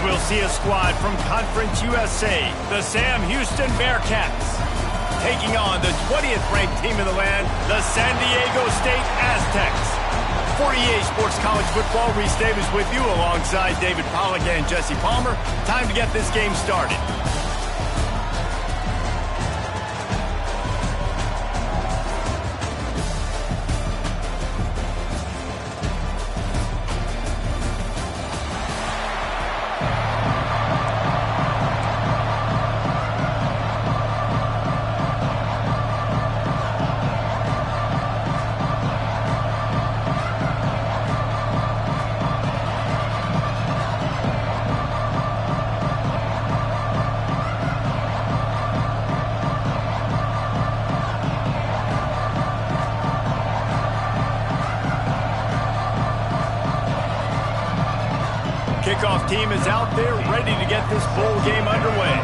we'll see a squad from Conference USA, the Sam Houston Bearcats, taking on the 20th ranked team in the land, the San Diego State Aztecs. For EA Sports College Football, Reese Davis with you alongside David Pollack and Jesse Palmer. Time to get this game started. Kickoff team is out there ready to get this bowl game underway.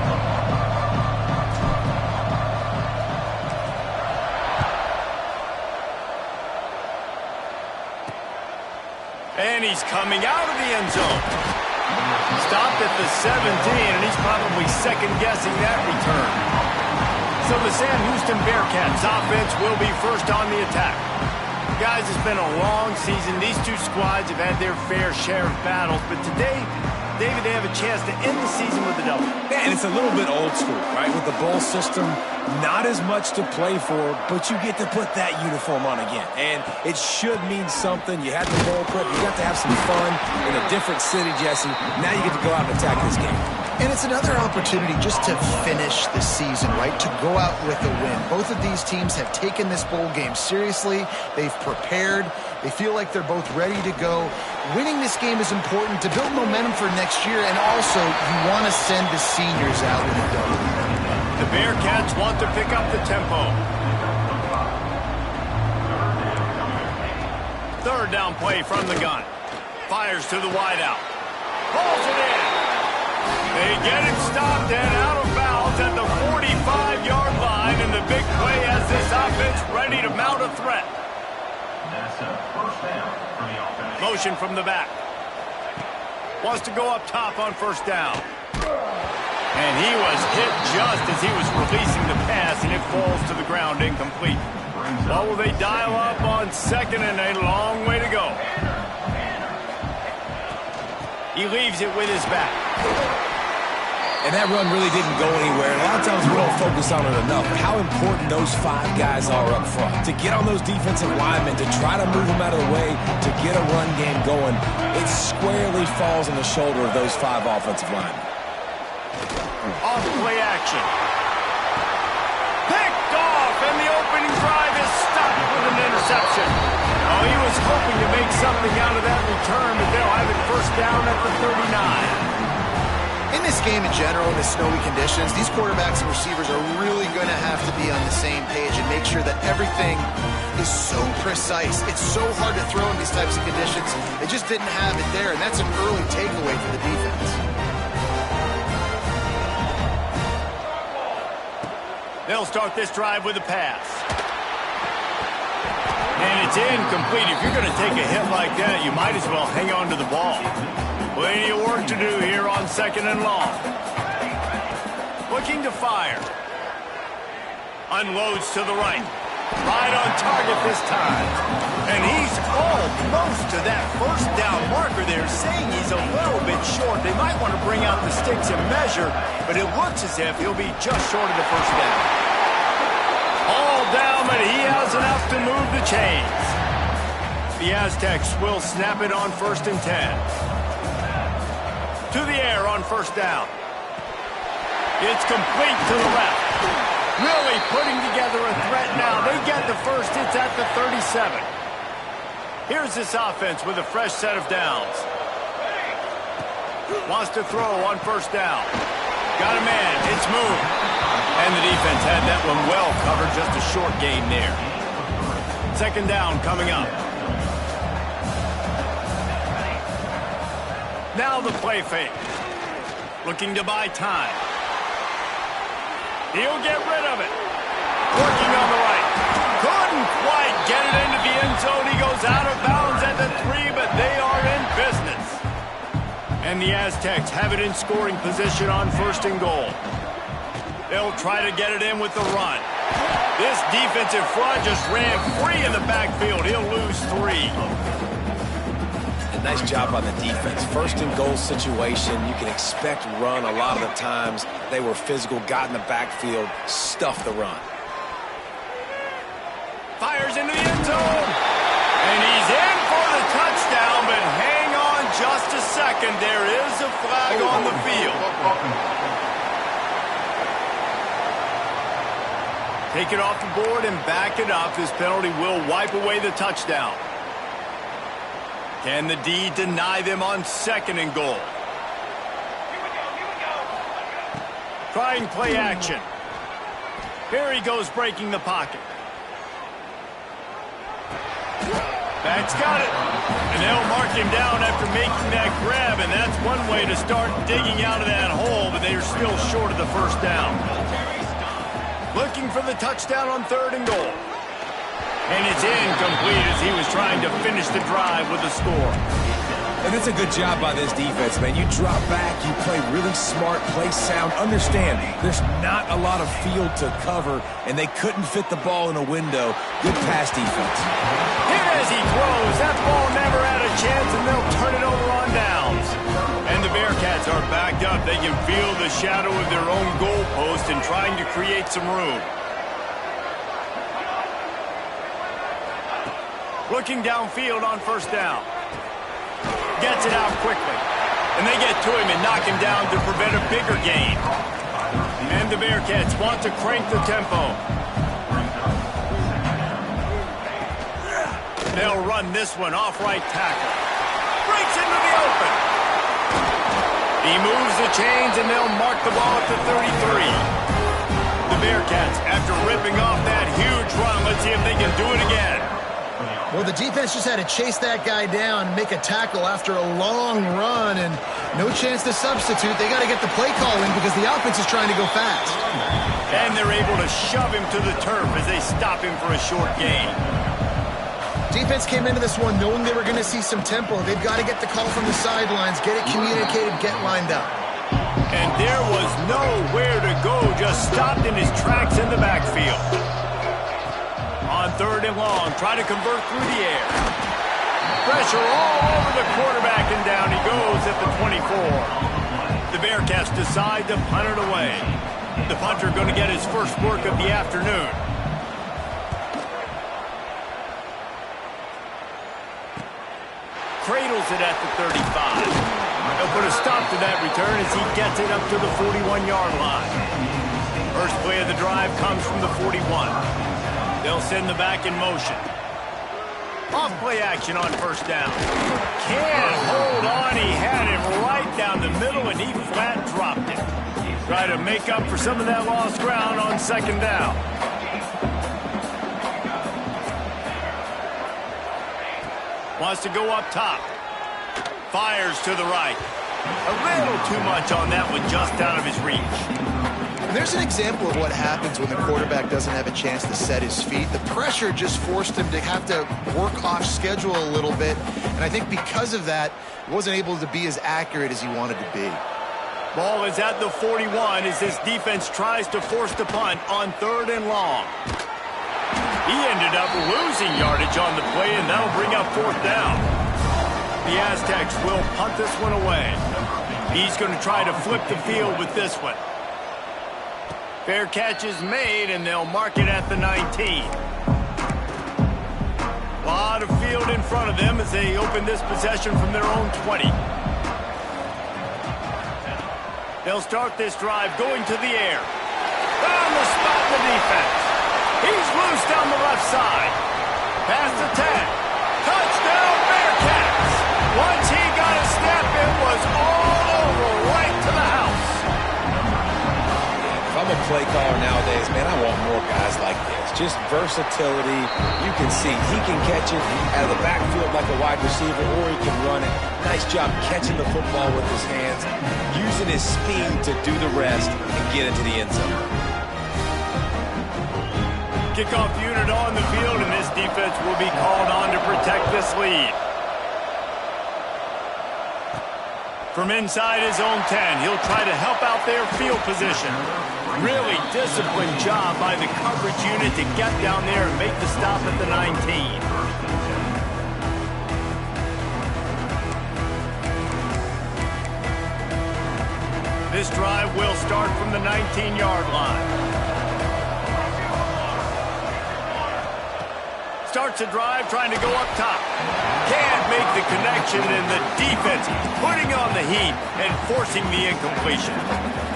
And he's coming out of the end zone. Stopped at the 17, and he's probably second-guessing that return. So the Sam Houston Bearcats offense will be first on the attack. Guys, it's been a long season. These two squads have had their fair share of battles, but today, David, they have a chance to end the season with a double. Yeah, and it's a little bit old school, right? With the bowl system, not as much to play for, but you get to put that uniform on again. And it should mean something. You had the bowl prep. You got to have some fun in a different city, Jesse. Now you get to go out and attack this game. And it's another opportunity just to finish the season, right? To go out with a win. Both of these teams have taken this bowl game seriously. They've prepared. They feel like they're both ready to go. Winning this game is important to build momentum for next year, and also you want to send the seniors out with a double. The Bearcats want to pick up the tempo. Third down play from the gun. Fires to the wideout. Pulls it in. They get it stopped and out of bounds at the 45-yard line, and the big play has this offense ready to mount a threat. That's a first down for the offense. Motion from the back. Wants to go up top on first down. And he was hit just as he was releasing the pass, and it falls to the ground incomplete. What will they dial up on second, and a long way to go? He leaves it with his back. And that run really didn't go anywhere. And a lot of times we don't focus on it enough, but how important those five guys are up front. To get on those defensive linemen, to try to move them out of the way, to get a run game going, it squarely falls on the shoulder of those five offensive linemen. Off play action. Picked off, and the opening drive is stopped with an interception. Oh, he was hoping to make something out of that return, but they'll have it first down at the 39. In this game in general, in the snowy conditions, these quarterbacks and receivers are really going to have to be on the same page and make sure that everything is so precise. It's so hard to throw in these types of conditions. They just didn't have it there, and that's an early takeaway for the defense. They'll start this drive with a pass. And it's incomplete. If you're going to take a hit like that, you might as well hang on to the ball. Plenty of work to do here on second and long. Looking to fire. Unloads to the right. Right on target this time. And he's almost to that first down marker there, saying he's a little bit short. They might want to bring out the sticks and measure, but it looks as if he'll be just short of the first down. All down, but he has enough to move the chains. The Aztecs will snap it on 1st and 10. To the air on first down. It's complete to the left. Really putting together a threat now. They get the first. It's at the 37. Here's this offense with a fresh set of downs. Wants to throw on first down. Got a man. It's moved. And the defense had that one well covered. Just a short gain there. Second down coming up. Now the play fake. Looking to buy time. He'll get rid of it. Working on the right. Couldn't quite get it into the end zone. He goes out of bounds at the 3, but they are in business. And the Aztecs have it in scoring position on 1st and goal. They'll try to get it in with the run. This defensive front just ran free in the backfield. He'll lose 3. A nice job on the defense. 1st and goal situation, you can expect run a lot of the times. They were physical, got in the backfield, stuffed the run. Fires into the end zone. And he's in for the touchdown, but hang on just a second. There is a flag on the field. Take it off the board and back it up. This penalty will wipe away the touchdown. Can the D deny them on 2nd and goal? Trying play action. Here he goes, breaking the pocket. That's got it. And they'll mark him down after making that grab, and that's one way to start digging out of that hole, but they're still short of the 1st down. Looking for the touchdown on 3rd and goal. And it's incomplete as he was trying to finish the drive with a score. And it's a good job by this defense, man. You drop back, you play really smart, play sound. Understand, there's not a lot of field to cover, and they couldn't fit the ball in a window. Good pass defense. Here as he throws, that ball never had a chance, and they'll turn it over on downs. And the Bearcats are backed up. They can feel the shadow of their own goalpost and trying to create some room. Looking downfield on 1st down. Gets it out quickly. And they get to him and knock him down to prevent a bigger gain. And the Bearcats want to crank the tempo. They'll run this one off right tackle. Breaks into the open. He moves the chains and they'll mark the ball at the 33. The Bearcats, after ripping off that huge run, let's see if they can do it again. Well, the defense just had to chase that guy down and make a tackle after a long run, and no chance to substitute. They got to get the play call in because the offense is trying to go fast. And they're able to shove him to the turf as they stop him for a short gain. Defense came into this one knowing they were going to see some tempo. They've got to get the call from the sidelines, get it communicated, get lined up. And there was nowhere to go, just stopped in his tracks in the backfield. On 3rd and long, try to convert through the air. Pressure all over the quarterback, and down he goes at the 24. The Bearcats decide to punt it away. The punter going to get his first work of the afternoon. Cradles it at the 35. They'll put a stop to that return as he gets it up to the 41-yard line. First play of the drive comes from the 41. They'll send the back in motion. Off play action on 1st down. Can't hold on. He had him right down the middle, and he flat dropped it. Try to make up for some of that lost ground on 2nd down. Wants to go up top. Fires to the right. A little too much on that one, just out of his reach. There's an example of what happens when the quarterback doesn't have a chance to set his feet. The pressure just forced him to have to work off schedule a little bit, and I think because of that, he wasn't able to be as accurate as he wanted to be. Ball is at the 41 as this defense tries to force the punt on 3rd and long. He ended up losing yardage on the play, and that'll bring up 4th down. The Aztecs will punt this one away. He's going to try to flip the field with this one. Fair catch is made, and they'll mark it at the 19. A lot of field in front of them as they open this possession from their own 20. They'll start this drive going to the air. On the spot, the defense. He's loose down the left side. Past the 10. Touchdown, Bearcats. Once he got a step, it was all over right to the house. If I'm a play caller nowadays, man, I want more guys like this. Just versatility. You can see he can catch it out of the backfield like a wide receiver, or he can run it. Nice job catching the football with his hands, using his speed to do the rest and get into the end zone. Kickoff unit on the field, and this defense will be called on to protect this lead. From inside his own 10, he'll try to help out their field position. Really disciplined job by the coverage unit to get down there and make the stop at the 19. This drive will start from the 19-yard line. Starts a drive trying to go up top. Can't make the connection, and the defense putting on the heat and forcing the incompletion.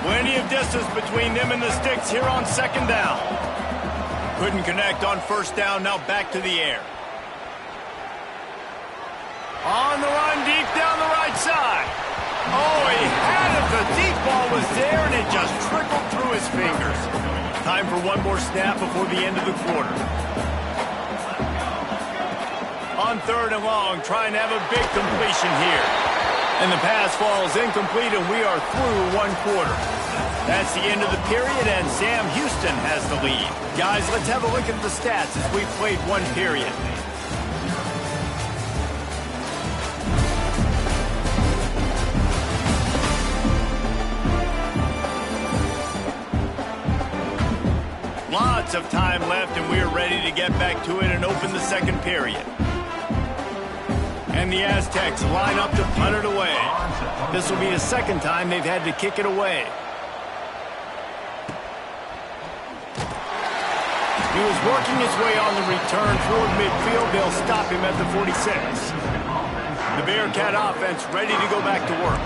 Plenty of distance between them and the sticks here on second down. Couldn't connect on first down, now back to the air. On the run, deep down the right side. Oh, he had it. The deep ball was there, and it just trickled through his fingers. Time for one more snap before the end of the quarter. On third and long, trying to have a big completion here. And the pass falls incomplete, and we are through one quarter. That's the end of the period, and Sam Houston has the lead. Guys, let's have a look at the stats as we've played one period. Lots of time left, and we are ready to get back to it and open the second period. And the Aztecs line up to punt it away. This will be the second time they've had to kick it away. He was working his way on the return toward midfield. They'll stop him at the 46. The Bearcat offense ready to go back to work.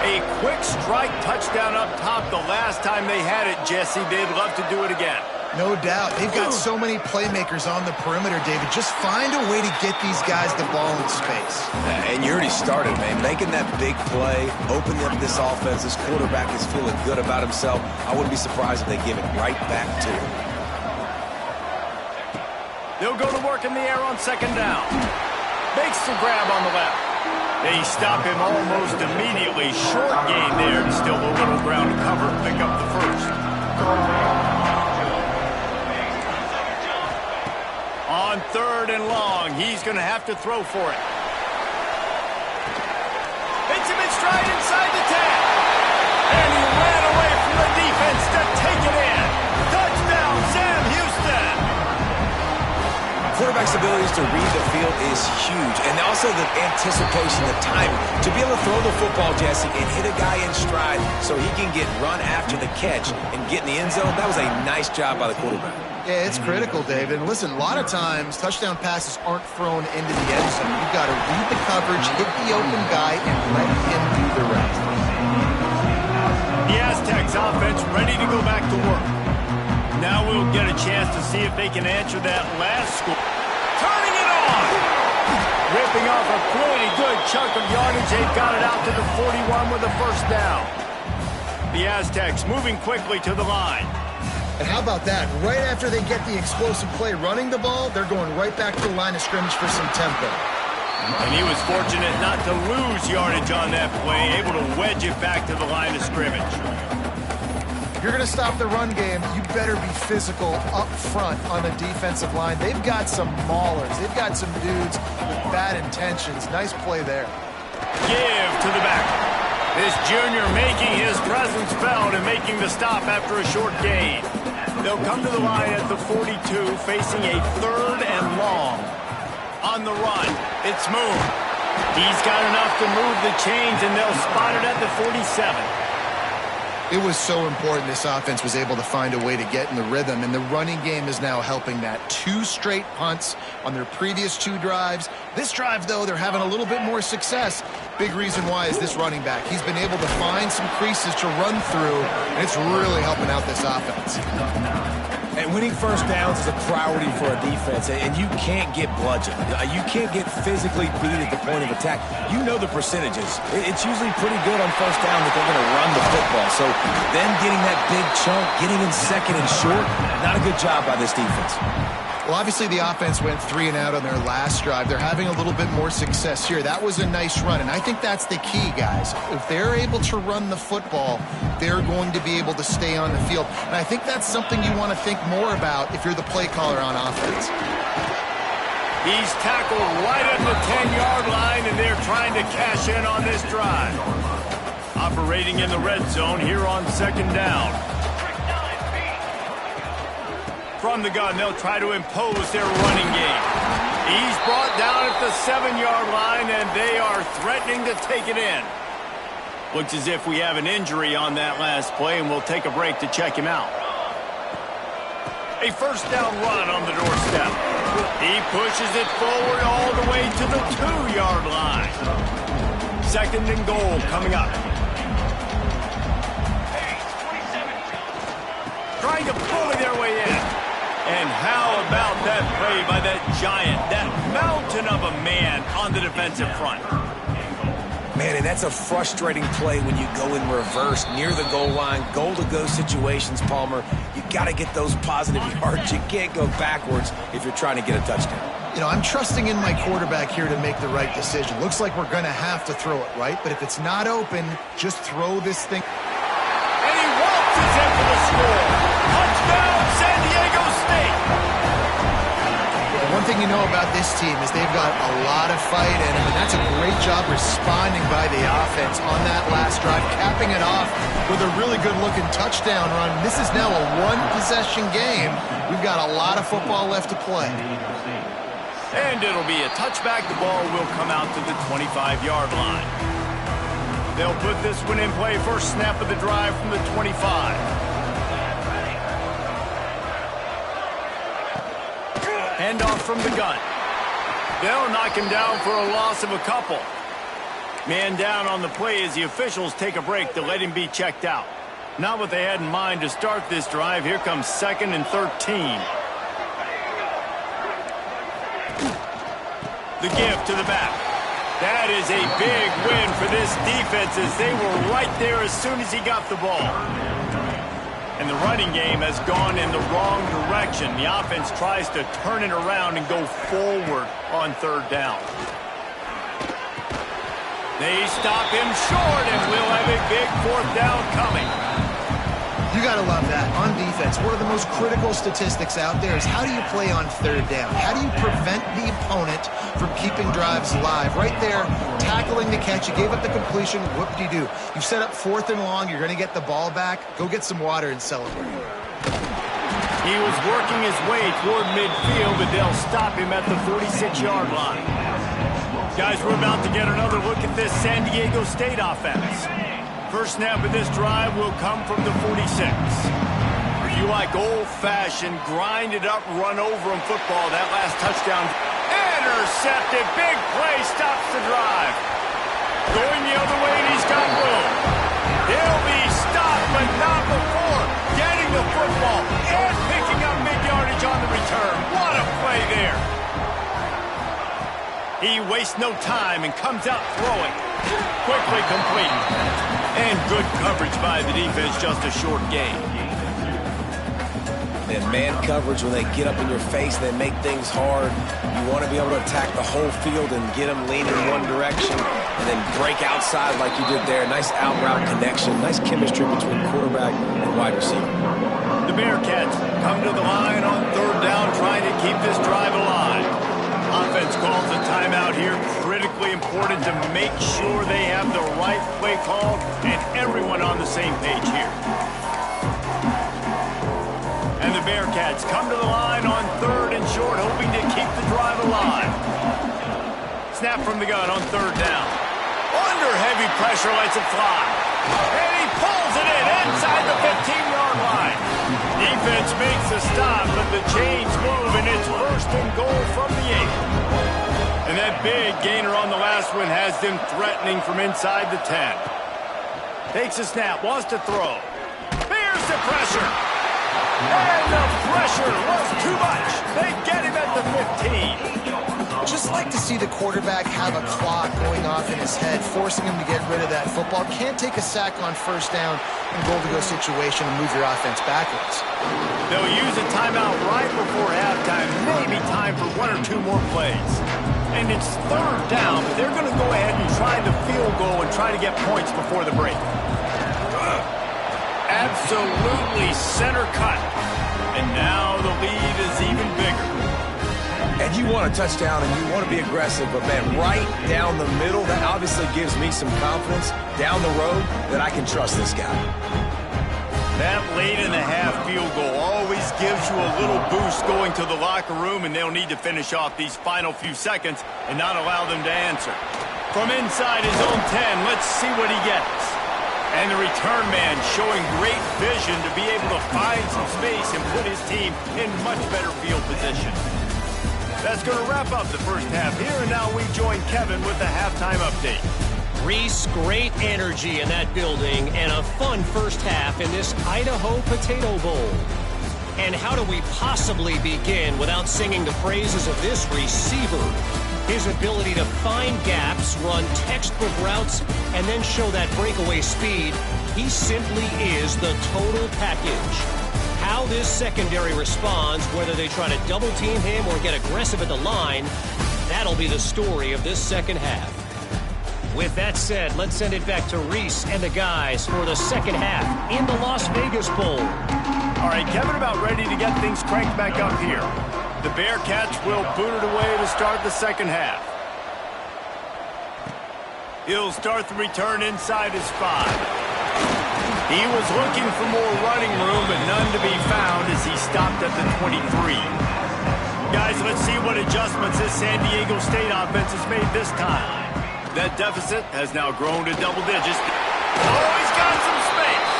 A quick strike touchdown up top the last time they had it, Jesse. They'd love to do it again. No doubt. They've got so many playmakers on the perimeter, David. Just find a way to get these guys the ball in space. And you already started, man. Making that big play, opening up this offense. This quarterback is feeling good about himself. I wouldn't be surprised if they give it right back to him. They'll go to work in the air on second down. Makes the grab on the left. They stop him almost immediately. Short gain there, and still a little ground to cover. Pick up the first. On third and long, he's going to have to throw for it. Hits him in stride inside the 10. And he ran away from the defense to take it in. Touchdown, Sam Houston. Quarterback's abilities to read the field is huge. And also the anticipation, the timing. To be able to throw the football, Jesse, and hit a guy in stride so he can get run after the catch and get in the end zone, that was a nice job by the quarterback. Yeah, it's critical, David. And listen, a lot of times, touchdown passes aren't thrown into the end zone. You've got to read the coverage, hit the open guy, and let him do the rest. The Aztecs offense ready to go back to work. Now we'll get a chance to see if they can answer that last score. Turning it on! Ripping off a pretty good chunk of yardage. They've got it out to the 41 with a first down. The Aztecs moving quickly to the line. And how about that? Right after they get the explosive play running the ball, they're going right back to the line of scrimmage for some tempo. And he was fortunate not to lose yardage on that play, able to wedge it back to the line of scrimmage. If you're going to stop the run game, you better be physical up front on the defensive line. They've got some maulers. They've got some dudes with bad intentions. Nice play there. Give to the back. This junior making his presence felt and making the stop after a short gain. They'll come to the line at the 42, facing a third and long. On the run, it's moved. He's got enough to move the chains, and they'll spot it at the 47. It was so important this offense was able to find a way to get in the rhythm, and the running game is now helping that. 2 straight punts on their previous 2 drives. This drive, though, they're having a little bit more success. Big reason why is this running back. He's been able to find some creases to run through, and it's really helping out this offense. And winning first downs is a priority for a defense, and you can't get bludgeoned. You can't get physically beat at the point of attack. You know the percentages. It's usually pretty good on first down that they're going to run the football. So them getting that big chunk, getting in second and short, not a good job by this defense. Well, obviously the offense went 3 and out on their last drive. They're having a little bit more success here. That was a nice run, and I think that's the key, guys. If they're able to run the football, they're going to be able to stay on the field. And I think that's something you want to think more about if you're the play caller on offense. He's tackled right at the 10-yard line, and they're trying to cash in on this drive. operating in the red zone here on second down. From the gun, they'll try to impose their running game. He's brought down at the 7-yard line, and they are threatening to take it in. Looks as if we have an injury on that last play, and we'll take a break to check him out. A first down run on the doorstep. He pushes it forward all the way to the 2-yard line. Second and goal coming up. Trying to bully their way in. And how about that play by that giant, that mountain of a man on the defensive front? Man, and that's a frustrating play when you go in reverse near the goal line, goal-to-go situations, Palmer. You got to get those positive yards. You can't go backwards if you're trying to get a touchdown. You know, I'm trusting in my quarterback here to make the right decision. Looks like we're going to have to throw it, right? But if it's not open, just throw this thing. And he waltzes in for the score. Touchdown, San Diego State. One thing you know about this team is they've got a lot of fight in them, and that's a great job responding by the offense on that last drive, capping it off with a really good-looking touchdown run. This is now a one-possession game. We've got a lot of football left to play. And it'll be a touchback. The ball will come out to the 25-yard line. They'll put this one in play. First snap of the drive from the 25. Handoff from the gun. They'll knock him down for a loss of a couple. Man down on the play as the officials take a break to let him be checked out. Not what they had in mind to start this drive. Here comes 2nd and 13. The give to the back. That is a big win for this defense as they were right there as soon as he got the ball. And the running game has gone in the wrong direction. The offense tries to turn it around and go forward on third down. They stop him short, and we'll have a big fourth down coming. You got to love that. On defense, one of the most critical statistics out there is how do you play on third down? How do you prevent the opponent from keeping drives alive? Right there, tackling the catch. You gave up the completion. Whoop-de-doo. You set up 4th and long. You're going to get the ball back. Go get some water and celebrate. He was working his way toward midfield, but they'll stop him at the 46-yard line. Guys, we're about to get another look at this San Diego State offense. First snap of this drive will come from the 46. If you like old-fashioned, grind-it-up, run-over-'em football, that last touchdown, intercepted, big play, stops the drive. Going the other way, and he's got room. He'll be stopped, but not before getting the football and picking up mid-yardage on the return. What a play there. He wastes no time and comes out throwing. Quickly complete. And good coverage by the defense, just a short gain. And man coverage, when they get up in your face, they make things hard. You want to be able to attack the whole field and get them leaning one direction and then break outside like you did there. Nice out route connection, nice chemistry between quarterback and wide receiver. The Bearcats come to the line on third down, trying to keep this drive alive. Offense calls a timeout here. Critically important to make sure they have the right play call and everyone on the same page here. And the Bearcats come to the line on third and short, hoping to keep the drive alive. Snap from the gun on third down. Under heavy pressure, lets it fly. And he pulls it in inside the 15-yard line. Defense makes a stop, but the chains move, and it's first and goal from the 8. And that big gainer on the last one has them threatening from inside the 10. Takes a snap, wants to throw. Here's the pressure. And the pressure was too much. They get him at the 15. Just like to see the quarterback have a clock going off in his head, forcing him to get rid of that football. Can't take a sack on first down in goal-to-go situation and move your offense backwards. They'll use a timeout right before halftime. Maybe time for 1 or 2 more plays. And it's third down, but they're going to go ahead and try the field goal and try to get points before the break. Absolutely center cut. And now the lead is even bigger. And you want a touchdown and you want to be aggressive, but man, right down the middle, that obviously gives me some confidence down the road that I can trust this guy. That late in the half field goal always gives you a little boost going to the locker room, and they'll need to finish off these final few seconds and not allow them to answer. From inside his own 10, let's see what he gets. And the return man showing great vision to be able to find some space and put his team in much better field position. That's going to wrap up the first half here, and now we join Kevin with the halftime update. Reese, great energy in that building and a fun first half in this Idaho Potato Bowl. And how do we possibly begin without singing the praises of this receiver? His ability to find gaps, run textbook routes, and then show that breakaway speed. He simply is the total package. How this secondary responds, whether they try to double team him or get aggressive at the line, that'll be the story of this second half. With that said, let's send it back to Reese and the guys for the second half in the Las Vegas Bowl. All right, Kevin, about ready to get things cranked back up here. The Bearcats will boot it away to start the second half. He'll start the return inside his 5. He was looking for more running room, but none to be found as he stopped at the 23. Guys, let's see what adjustments this San Diego State offense has made this time. That deficit has now grown to double digits. Oh, he's got some space.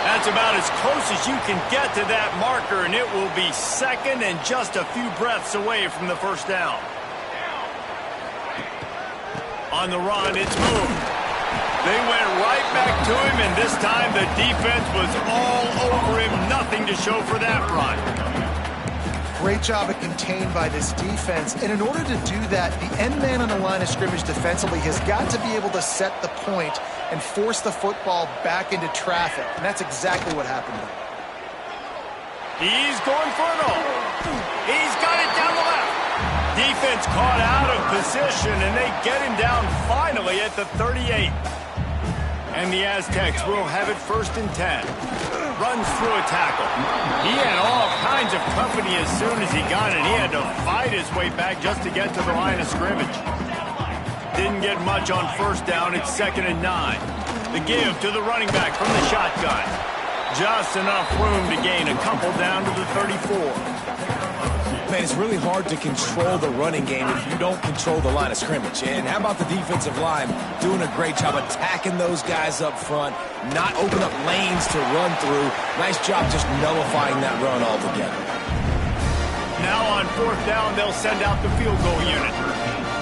That's about as close as you can get to that marker, and it will be second and just a few breaths away from the first down. On the run, it's moved. They went right back to him, and this time the defense was all over him. Nothing to show for that run. Great job at contained by this defense. And in order to do that, the end man on the line of scrimmage defensively has got to be able to set the point and force the football back into traffic. And that's exactly what happened there. He's going for it all. He's got it down the left. Defense caught out of position, and they get him down finally at the 38. And the Aztecs will have it first and 10. Runs through a tackle. He had all kinds of company as soon as he got it. He had to fight his way back just to get to the line of scrimmage. Didn't get much on first down. It's 2nd and 9. The give to the running back from the shotgun. Just enough room to gain a couple down to the 34. Man, it's really hard to control the running game if you don't control the line of scrimmage. And how about the defensive line doing a great job attacking those guys up front, not open up lanes to run through. Nice job just nullifying that run altogether. Now on 4th down, they'll send out the field goal unit.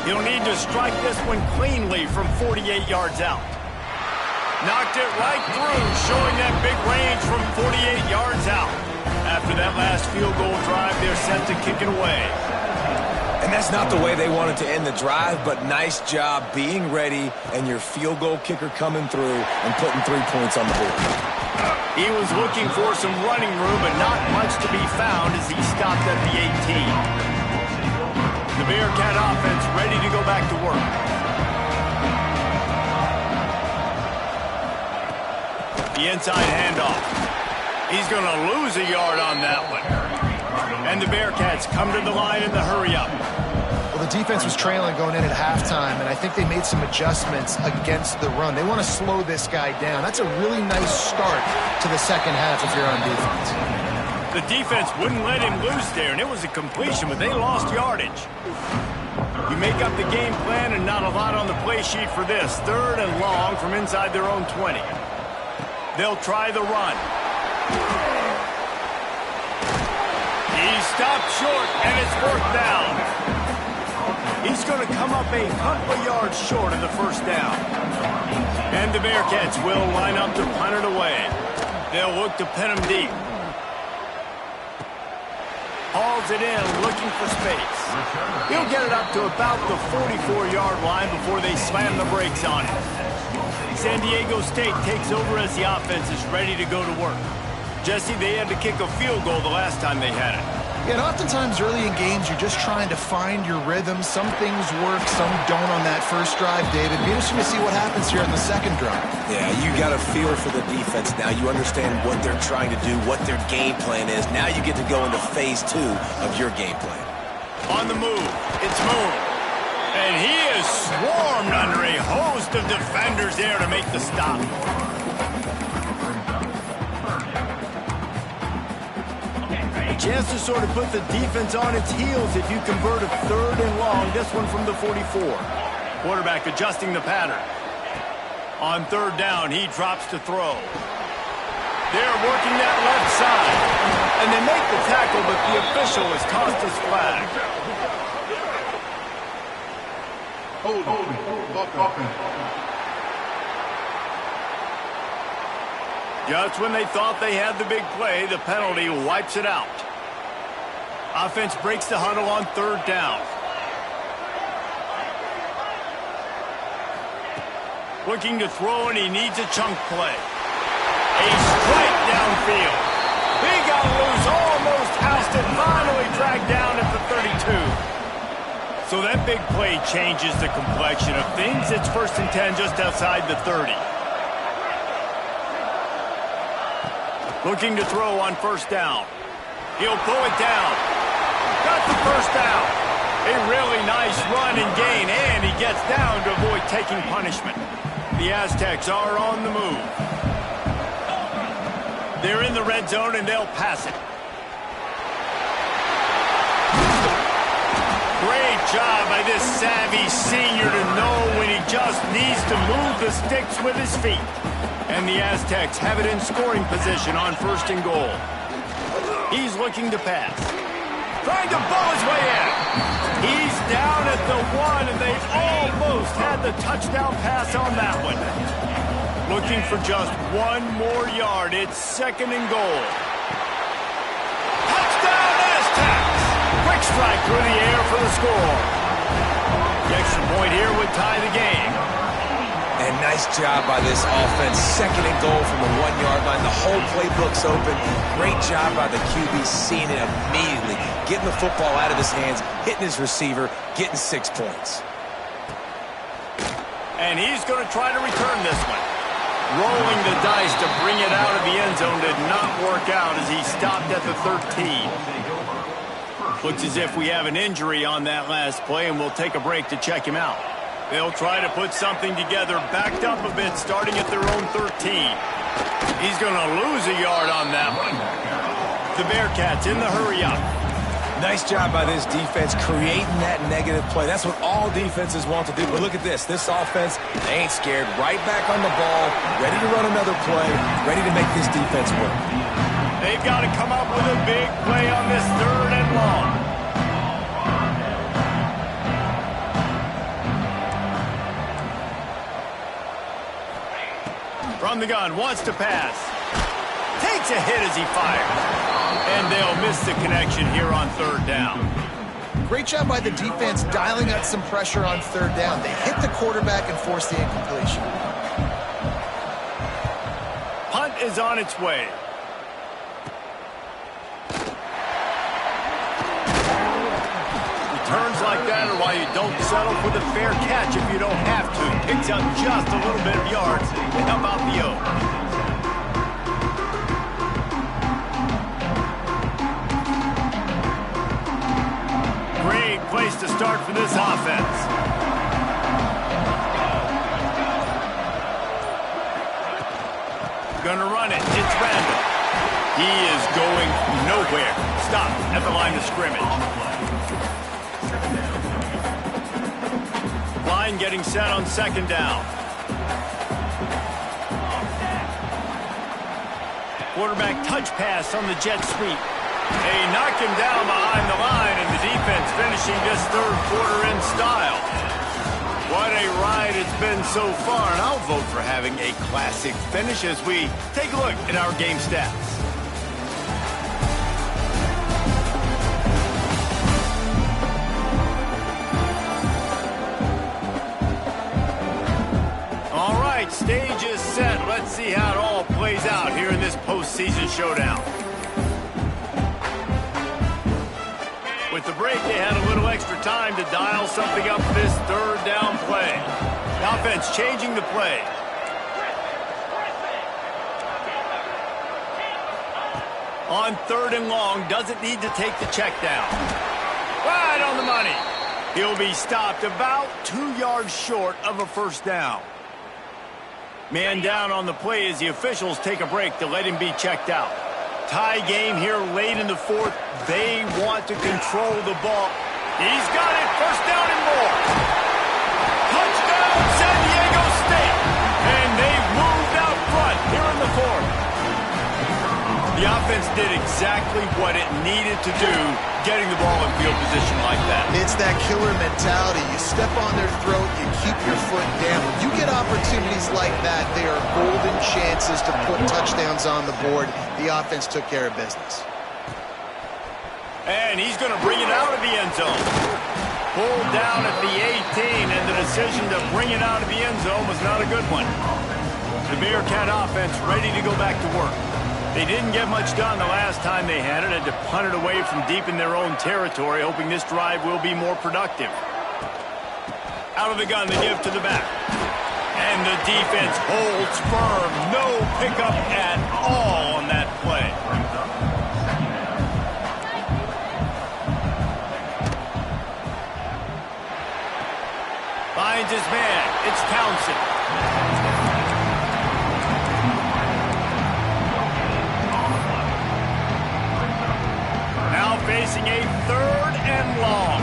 He'll need to strike this one cleanly from 48 yards out. Knocked it right through, showing that big range from 48 yards out. After that last field goal drive, they're set to kick it away. And that's not the way they wanted to end the drive, but nice job being ready and your field goal kicker coming through and putting 3 points on the board. He was looking for some running room, but not much to be found as he stopped at the 18. The Bearcat offense ready to go back to work. The inside handoff. He's going to lose a yard on that one. And the Bearcats come to the line in the hurry-up. Well, the defense was trailing going in at halftime, and I think they made some adjustments against the run. They want to slow this guy down. That's a really nice start to the second half if you're on defense. The defense wouldn't let him loose there, and it was a completion, but they lost yardage. You make up the game plan, and not a lot on the play sheet for this. 3rd and long from inside their own 20. They'll try the run. He stopped short, and it's 4th down. He's going to come up a couple of yards short of the first down. And the Bearcats will line up to punt it away. They'll look to pin him deep. Hauls it in, looking for space. He'll get it up to about the 44-yard line before they slam the brakes on it. San Diego State takes over as the offense is ready to go to work. Jesse, they had to kick a field goal the last time they had it. Yeah, and oftentimes early in games, you're just trying to find your rhythm. Some things work, some don't on that first drive, David. Be interesting to see what happens here in the second drive. Yeah, you got a feel for the defense now. You understand what they're trying to do, what their game plan is. Now you get to go into phase 2 of your game plan. On the move, it's Moon. And he is swarmed under a host of defenders there to make the stop. A chance to sort of put the defense on its heels if you convert a 3rd and long. This one from the 44. Quarterback adjusting the pattern. On 3rd down, he drops to throw. They're working that left side. And they make the tackle, but the official has tossed his flag. Just when they thought they had the big play, the penalty wipes it out. Offense breaks the huddle on 3rd down. Looking to throw, and he needs a chunk play. A strike downfield. He got loose, almost housed it, finally dragged down at the 32. So that big play changes the complexion of things. It's 1st and 10 just outside the 30. Looking to throw on 1st down. He'll pull it down. Got the 1st down. A really nice run and gain, and he gets down to avoid taking punishment. The Aztecs are on the move. They're in the red zone, and they'll pass it. Great job by this savvy senior to know when he just needs to move the sticks with his feet. And the Aztecs have it in scoring position on 1st and goal. He's looking to pass. Trying to bowl his way in. He's down at the 1, and they almost had the touchdown pass on that one. Looking for just 1 more yard. It's 2nd and goal. Touchdown, Aztecs! Quick strike through the air for the score. The extra point here would tie the game. And nice job by this offense. 2nd and goal from the 1-yard line. The whole playbook's open. Great job by the QB seeing it immediately. Getting the football out of his hands, hitting his receiver, getting 6 points. And he's going to try to return this one. Rolling the dice to bring it out of the end zone did not work out as he stopped at the 13. Looks as if we have an injury on that last play, and we'll take a break to check him out. They'll try to put something together, backed up a bit, starting at their own 13. He's going to lose a yard on that one. The Bearcats in the hurry-up. Nice job by this defense creating that negative play. That's what all defenses want to do. But look at this. This offense, they ain't scared. Right back on the ball, ready to run another play, ready to make this defense work. They've got to come up with a big play on this 3rd and long. From the gun, wants to pass. Takes a hit as he fires. And they'll miss the connection here on 3rd down. Great job by the defense dialing up some pressure on 3rd down. They hit the quarterback and forced the incompletion. Punt is on its way. Returns like that are why you don't settle for the fair catch if you don't have to. Picks up just a little bit of yards to help out the O. Great place to start for this offense. Gonna run it. It's random. He is going nowhere. Stop at the line of scrimmage. Line getting set on 2nd down. Quarterback touch pass on the jet sweep. They knock him down behind the line, and the defense finishing this 3rd quarter in style. What a ride it's been so far, and I'll vote for having a classic finish as we take a look at our game stats. All right, stage is set. Let's see how it all plays out here in this postseason showdown. With the break, they had a little extra time to dial something up this 3rd down play. The offense changing the play. On 3rd and long, doesn't need to take the check down. Right on the money. He'll be stopped about 2 yards short of a first down. Man down on the play as the officials take a break to let him be checked out. Tie game here late in the fourth. They want to control the ball. He's got it. First down and more. Touchdown, San Diego State. And they've moved out front here in the fourth. The offense did exactly what it needed to do, getting the ball in field position like that. It's that killer mentality. You step on their throat, you keep your foot down. When you get opportunities like that, they are golden chances to put touchdowns on the board. The offense took care of business. And he's going to bring it out of the end zone. Pulled down at the 18, and the decision to bring it out of the end zone was not a good one. The Bearcat offense ready to go back to work. They didn't get much done the last time they had it, had to punt it away from deep in their own territory, hoping this drive will be more productive. Out of the gun, the give to the back. And the defense holds firm. No pickup at all on that play. Finds his man. It's Townsend. Now facing a 3rd and long.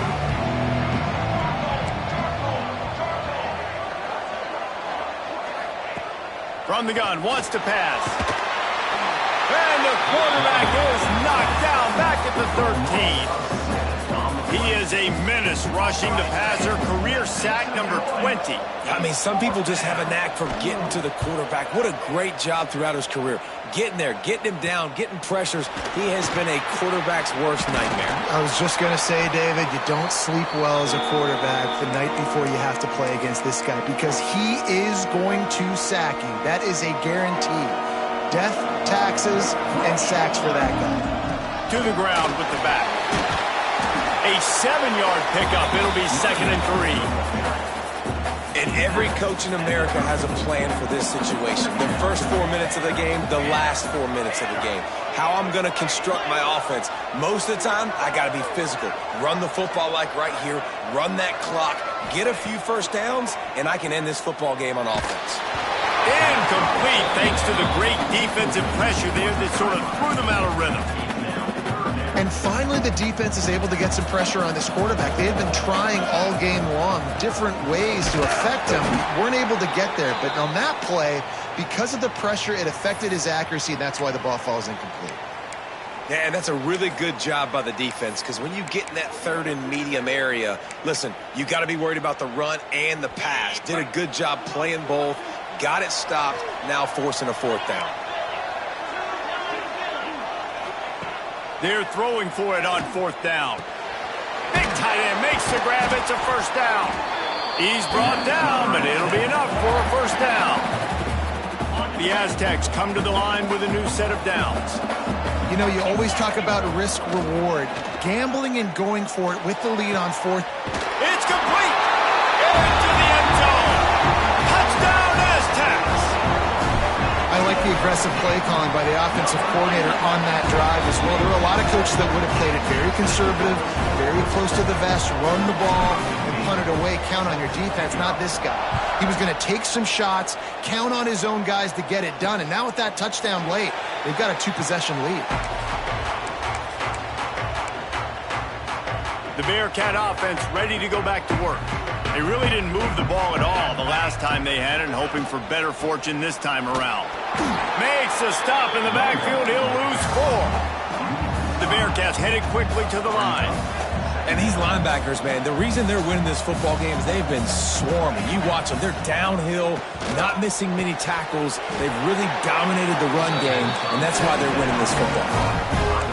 From the gun, wants to pass. And the quarterback is knocked down back at the 13. He is a menace rushing the passer. Career sack number 20. I mean, some people just have a knack for getting to the quarterback. What a great job throughout his career. Getting there, getting him down, getting pressures. He has been a quarterback's worst nightmare. I was just going to say, David, you don't sleep well as a quarterback the night before you have to play against this guy because he is going to sack you. That is a guarantee. Death, taxes, and sacks for that guy. To the ground with the back. A 7-yard pickup. It'll be 2nd and 3. And every coach in America has a plan for this situation. The first 4 minutes of the game, the last 4 minutes of the game. How I'm going to construct my offense. Most of the time, I got to be physical. Run the football like right here. Run that clock. Get a few first downs, and I can end this football game on offense. Incomplete thanks to the great defensive pressure there that sort of threw them out of rhythm. And finally, the defense is able to get some pressure on this quarterback. They had been trying all game long different ways to affect him. Weren't able to get there. But on that play, because of the pressure, it affected his accuracy, and that's why the ball falls incomplete. Yeah, and that's a really good job by the defense because when you get in that 3rd and medium area, listen, you got to be worried about the run and the pass. Did a good job playing both, got it stopped, now forcing a 4th down. They're throwing for it on 4th down. Big tight end makes the grab. It's a first down. He's brought down, but it'll be enough for a first down. The Aztecs come to the line with a new set of downs. You know, you always talk about risk-reward. Gambling and going for it with the lead on 4th. It's complete. Into the end zone. Touchdown, Aztecs. I like the aggressive play calling by the offensive coordinator on that drive as well. There are a lot of coaches that would have played it very conservative, very close to the vest, run the ball, and punt it away, count on your defense, not this guy. He was going to take some shots, count on his own guys to get it done, and now with that touchdown late, they've got a 2-possession lead. The Bearcat offense ready to go back to work. They really didn't move the ball at all the last time they had it, and hoping for better fortune this time around. Makes a stop in the backfield. He'll lose 4. The Bearcats headed quickly to the line. And these linebackers, man, the reason they're winning this football game is they've been swarming. You watch them. They're downhill, not missing many tackles. They've really dominated the run game, and that's why they're winning this football game.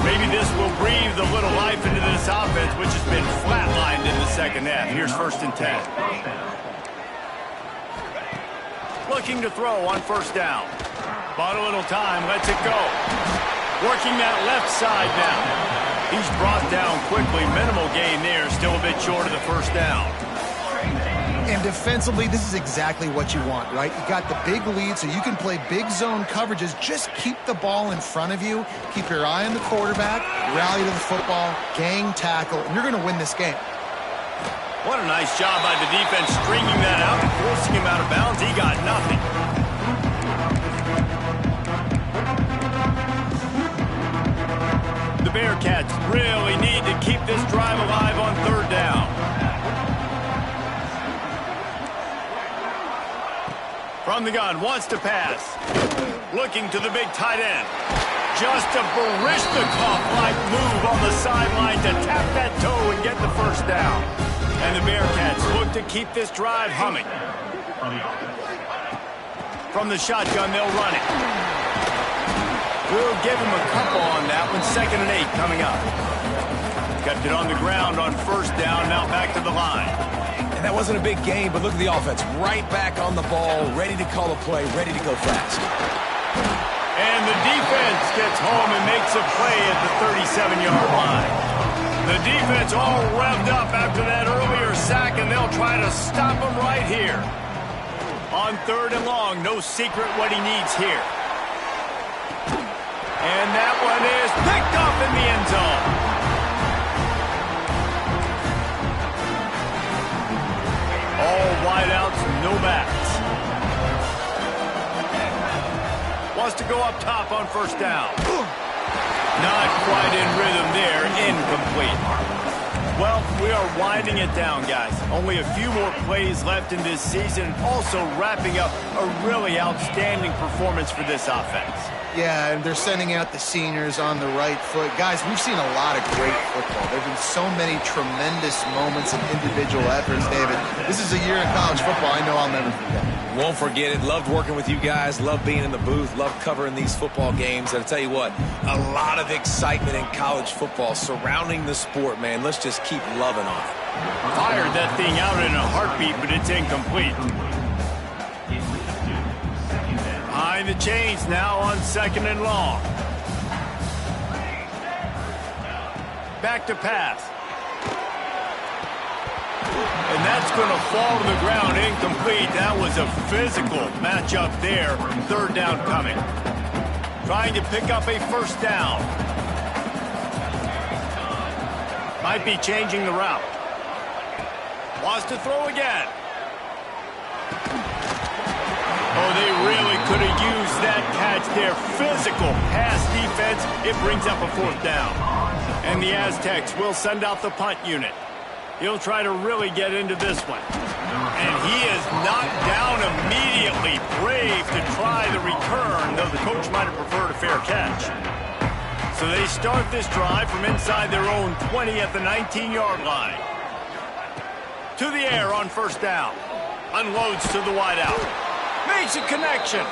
Maybe this will breathe a little life into this offense, which has been flatlined in the second half. Here's 1st and 10. Looking to throw on 1st down. Bought a little time, lets it go. Working that left side now. He's brought down quickly. Minimal gain there, still a bit short of the 1st down. And defensively, this is exactly what you want, right? You got the big lead, so you can play big zone coverages. Just keep the ball in front of you. Keep your eye on the quarterback, rally to the football, gang tackle, and you're going to win this game. What a nice job by the defense stringing that out and forcing him out of bounds. He got nothing. The Bearcats really need to keep this drive alive on third down. From the gun, wants to pass. Looking to the big tight end. Just a Barishnikov-like move on the sideline to tap that toe and get the first down. And the Bearcats look to keep this drive humming. From the shotgun, they'll run it. We'll give him a couple on that one. 2nd and 8 coming up. Kept it on the ground on first down, now back to the line. And that wasn't a big gain, but look at the offense. Right back on the ball, ready to call a play, ready to go fast. And the defense gets home and makes a play at the 37-yard line. The defense all revved up after that earlier sack, and they'll try to stop him right here. On 3rd and long, no secret what he needs here. And that one is picked up in the end zone. All wideouts, no backs. Wants to go up top on first down. Not quite in rhythm there, incomplete. Well, we are winding it down, guys. Only a few more plays left in this season. Also wrapping up a really outstanding performance for this offense. Yeah, and they're sending out the seniors on the right foot. Guys, we've seen a lot of great football. There have been so many tremendous moments and individual efforts, David. This is a year in college football I know I'll never forget. Won't forget it. Loved working with you guys. Loved being in the booth. Loved covering these football games. And I tell you what, a lot of excitement in college football surrounding the sport, man. Let's just keep loving on it. Fired that thing out in a heartbeat, but it's incomplete. Behind the chains now on 2nd and long. Back to pass. And that's going to fall to the ground, incomplete. That was a physical matchup there. 3rd down coming. Trying to pick up a first down. Might be changing the route. Wants to throw again. Oh, they really could have used that catch there. Physical pass defense. It brings up a 4th down. And the Aztecs will send out the punt unit. He'll try to really get into this one. And he is knocked down immediately. Brave to try the return, though the coach might have preferred a fair catch. So they start this drive from inside their own 20 at the 19-yard line. To the air on first down. Unloads to the wideout. Makes a connection.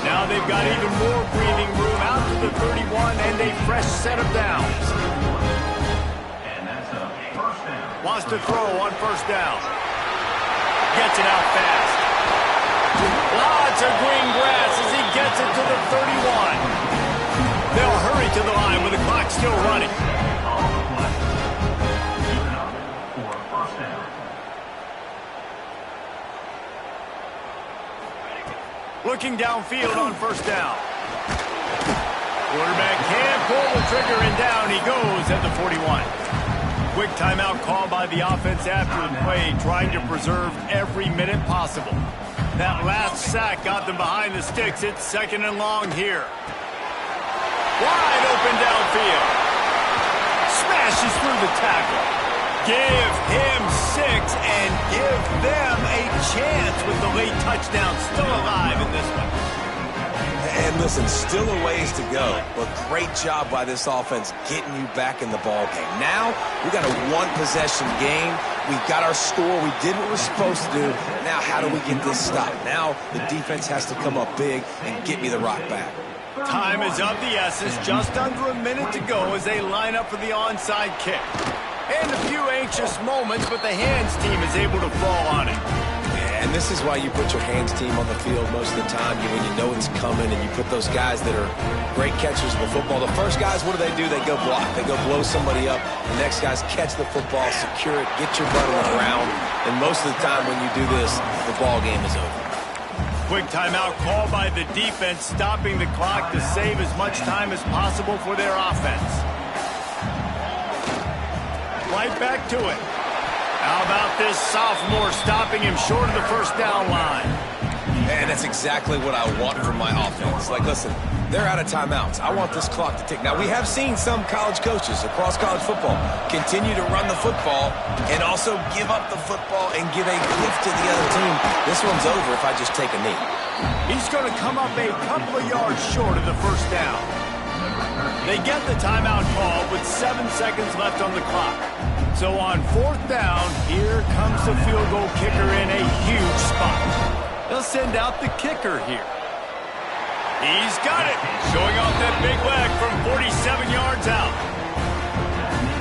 Now they've got even more breathing room out to the 31 and a fresh set of downs. And that's a first down. Wants to throw on first down. Gets it out fast. Lots of green grass as he gets it to the 31. They'll hurry to the line with the clock still running. Looking downfield on first down. Quarterback can't pull the trigger, and down he goes at the 41. Quick timeout call by the offense after the play, trying to preserve every minute possible. That last sack got them behind the sticks. It's 2nd and long here. Wide open downfield. Smashes through the tackle. Give him 6 and give them a chance with the late touchdown. Still alive in this one. And listen, still a ways to go, but great job by this offense getting you back in the ball game. Now, we got a one-possession game. We've got our score. We did what we're supposed to do. Now, how do we get this stopped? Now, the defense has to come up big and get me the rock back. Time is of the essence. Just under a minute to go as they line up for the onside kick. And a few anxious moments, but the hands team is able to fall on it. And And this is why you put your hands team on the field most of the time when you know it's coming, and you put those guys that are great catchers of the football. The first guys, what do? They go block. They go blow somebody up. The next guys catch the football, secure it, get your butt on the ground. And most of the time when you do this, the ball game is over. Quick timeout called by the defense, stopping the clock to save as much time as possible for their offense. Right back to it. How about this sophomore stopping him short of the first down line? And that's exactly what I want from my offense. Like, listen, they're out of timeouts. I want this clock to tick. Now, we have seen some college coaches across college football continue to run the football and also give up the football and give a gift to the other team. This one's over if I just take a knee. He's going to come up a couple of yards short of the first down. They get the timeout call with 7 seconds left on the clock. So on fourth down, here comes the field goal kicker in a huge spot. They'll send out the kicker here. He's got it, showing off that big leg from 47 yards out.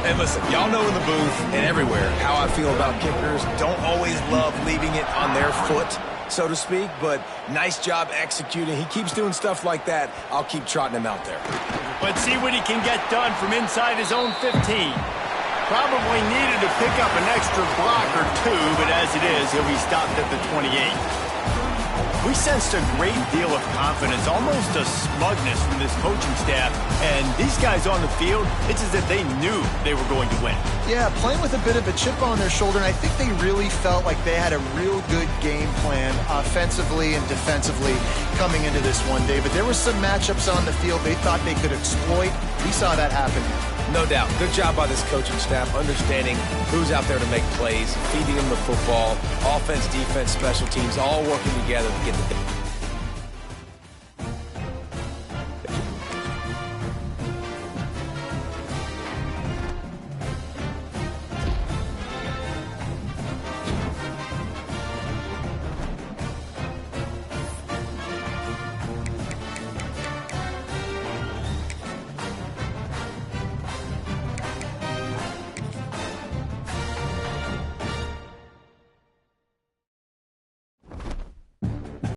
And listen, y'all know in the booth and everywhere how I feel about kickers. Don't always love leaving it on their foot, so to speak, but nice job executing. He keeps doing stuff like that. I'll keep trotting him out there. Let's see what he can get done from inside his own 15. Probably needed to pick up an extra block or two, but as it is, he'll be stopped at the 28. We sensed a great deal of confidence, almost a smugness from this coaching staff. And these guys on the field, it's as if they knew they were going to win. Yeah, playing with a bit of a chip on their shoulder, and I think they really felt like they had a real good game plan offensively and defensively coming into this one, David. There were some matchups on the field they thought they could exploit. We saw that happen. No doubt. Good job by this coaching staff, understanding who's out there to make plays, feeding them the football, offense, defense, special teams, all working together to get the